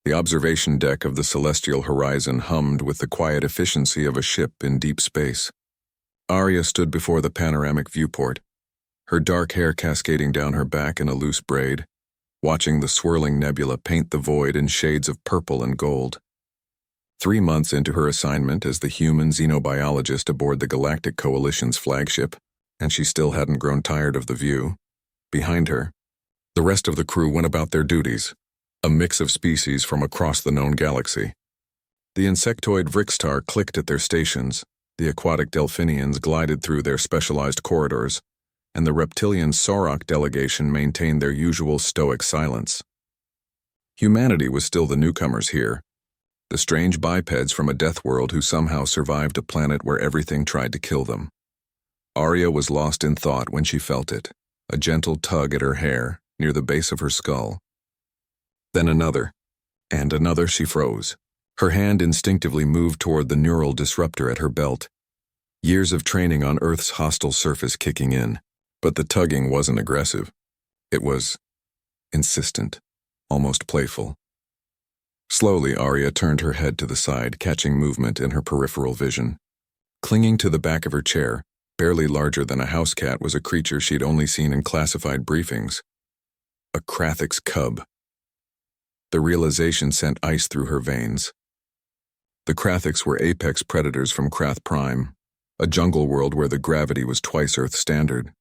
The observation deck of the celestial horizon hummed with the quiet efficiency of a ship in deep space. Arya stood before the panoramic viewport, her dark hair cascading down her back in a loose braid, watching the swirling nebula paint the void in shades of purple and gold. 3 months into her assignment as the human xenobiologist aboard the Galactic Coalition's flagship, and she still hadn't grown tired of the view. Behind her, the rest of the crew went about their duties, a mix of species from across the known galaxy. The insectoid Vrixtar clicked at their stations, the aquatic Delphinians glided through their specialized corridors, and the reptilian Sorok delegation maintained their usual stoic silence. Humanity was still the newcomers here, the strange bipeds from a death world who somehow survived a planet where everything tried to kill them. Arya was lost in thought when she felt it, a gentle tug at her hair, near the base of her skull. Then another, and another. She froze. Her hand instinctively moved toward the neural disruptor at her belt. Years of training on Earth's hostile surface kicking in, but the tugging wasn't aggressive. It was insistent, almost playful. Slowly, Arya turned her head to the side, catching movement in her peripheral vision. Clinging to the back of her chair, barely larger than a house cat, was a creature she'd only seen in classified briefings. A Krathix cub. The realization sent ice through her veins. The Krathix were apex predators from Krath Prime, a jungle world where the gravity was twice Earth standard.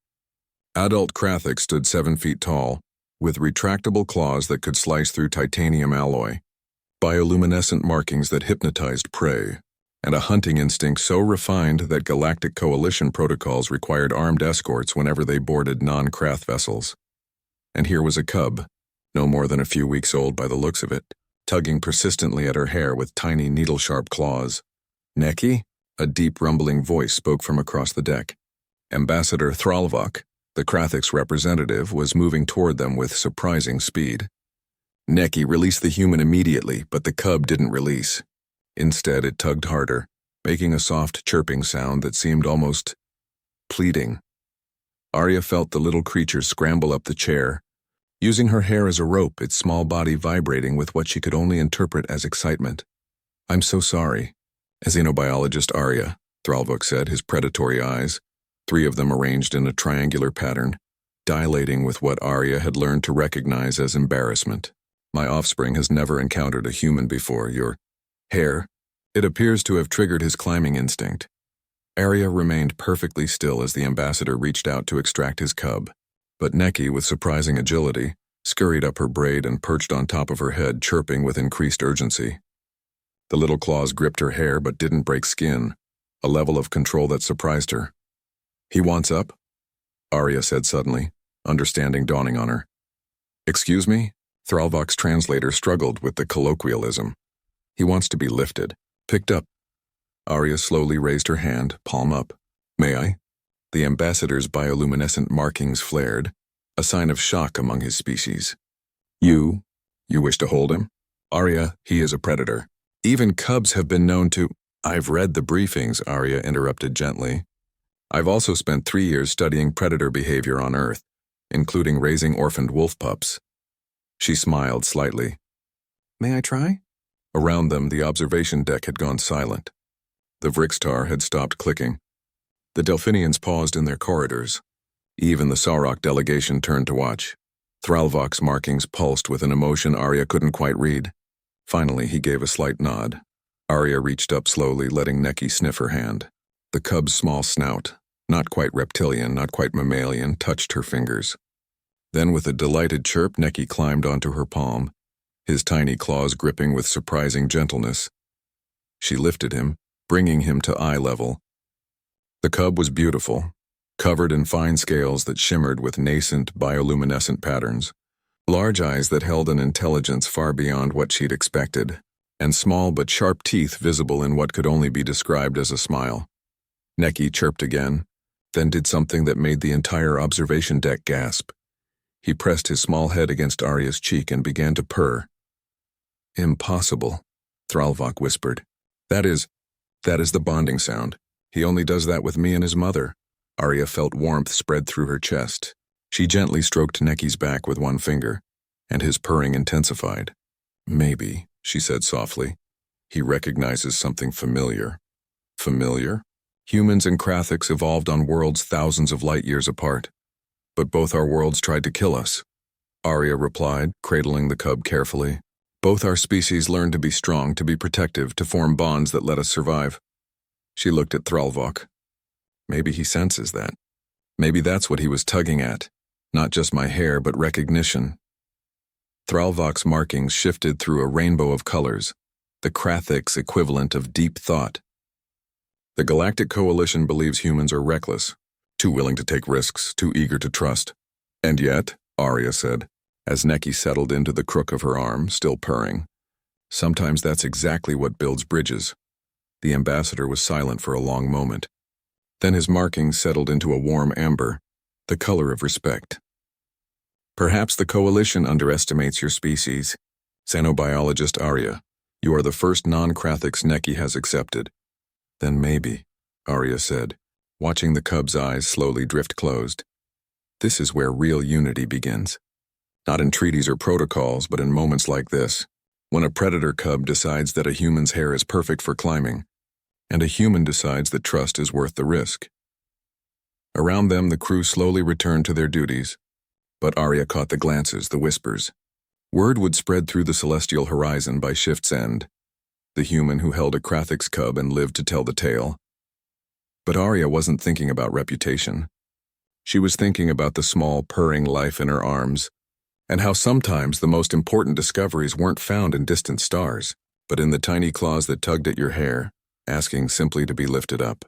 Adult Krathix stood 7 feet tall, with retractable claws that could slice through titanium alloy, bioluminescent markings that hypnotized prey, and a hunting instinct so refined that Galactic Coalition protocols required armed escorts whenever they boarded non-Krath vessels. And here was a cub, no more than a few weeks old by the looks of it, tugging persistently at her hair with tiny needle-sharp claws. "Neki?" A deep rumbling voice spoke from across the deck. Ambassador Thralvok, the Krathix representative, was moving toward them with surprising speed. Neki released the human immediately, but the cub didn't release. Instead, it tugged harder, making a soft chirping sound that seemed almost pleading. Arya felt the little creature scramble up the chair, using her hair as a rope, its small body vibrating with what she could only interpret as excitement. "I'm so sorry." Xenobiologist Arya, Thralvok said, his predatory eyes, 3 of them arranged in a triangular pattern, dilating with what Arya had learned to recognize as embarrassment. "My offspring has never encountered a human before. Your hair, it appears to have triggered his climbing instinct." Arya remained perfectly still as the ambassador reached out to extract his cub, but Neki, with surprising agility, scurried up her braid and perched on top of her head, chirping with increased urgency. The little claws gripped her hair but didn't break skin, a level of control that surprised her. "He wants up?" Arya said suddenly, understanding dawning on her. "Excuse me?" Thralvok's translator struggled with the colloquialism. "He wants to be lifted, picked up." Arya slowly raised her hand, palm up. "May I?" The ambassador's bioluminescent markings flared, a sign of shock among his species. You wish to hold him?" "Arya, he is a predator. Even cubs have been known to—" "I've read the briefings," Arya interrupted gently. "I've also spent 3 years studying predator behavior on Earth, including raising orphaned wolf pups." She smiled slightly. "May I try?" Around them, the observation deck had gone silent. The Vrixtar had stopped clicking. The Delphinians paused in their corridors. Even the Sorok delegation turned to watch. Thralvok's markings pulsed with an emotion Arya couldn't quite read. Finally, he gave a slight nod. Arya reached up slowly, letting Neki sniff her hand. The cub's small snout, not quite reptilian, not quite mammalian, touched her fingers. Then with a delighted chirp, Neki climbed onto her palm, his tiny claws gripping with surprising gentleness. She lifted him, bringing him to eye level. The cub was beautiful, covered in fine scales that shimmered with nascent bioluminescent patterns, large eyes that held an intelligence far beyond what she'd expected, and small but sharp teeth visible in what could only be described as a smile. Neki chirped again, then did something that made the entire observation deck gasp. He pressed his small head against Arya's cheek and began to purr. "Impossible," Thralvok whispered. That is the bonding sound. He only does that with me and his mother." Arya felt warmth spread through her chest. She gently stroked Neki's back with one finger, and his purring intensified. "Maybe," she said softly. He recognizes something familiar. Familiar? Humans and Krathiks evolved on worlds thousands of light years apart. But both our worlds tried to kill us, Arya replied, cradling the cub carefully. Both our species learned to be strong, to be protective, to form bonds that let us survive. She looked at Thralvok. Maybe he senses that. Maybe that's what he was tugging at. Not just my hair, but recognition. Thralvok's markings shifted through a rainbow of colors, the Krathik's equivalent of deep thought. The Galactic Coalition believes humans are reckless, too willing to take risks, too eager to trust. And yet, Arya said, as Neki settled into the crook of her arm, still purring, sometimes that's exactly what builds bridges. The ambassador was silent for a long moment. Then his markings settled into a warm amber, the color of respect. Perhaps the Coalition underestimates your species. Xenobiologist Arya, you are the first non-Krathiks Neki has accepted. Then maybe, Arya said, watching the cub's eyes slowly drift closed. This is where real unity begins. Not in treaties or protocols, but in moments like this, when a predator cub decides that a human's hair is perfect for climbing, and a human decides that trust is worth the risk. Around them, the crew slowly returned to their duties, but Arya caught the glances, the whispers. Word would spread through the celestial horizon by shift's end, the human who held a Krathik's cub and lived to tell the tale. But Arya wasn't thinking about reputation. She was thinking about the small, purring life in her arms, and how sometimes the most important discoveries weren't found in distant stars, but in the tiny claws that tugged at your hair, asking simply to be lifted up.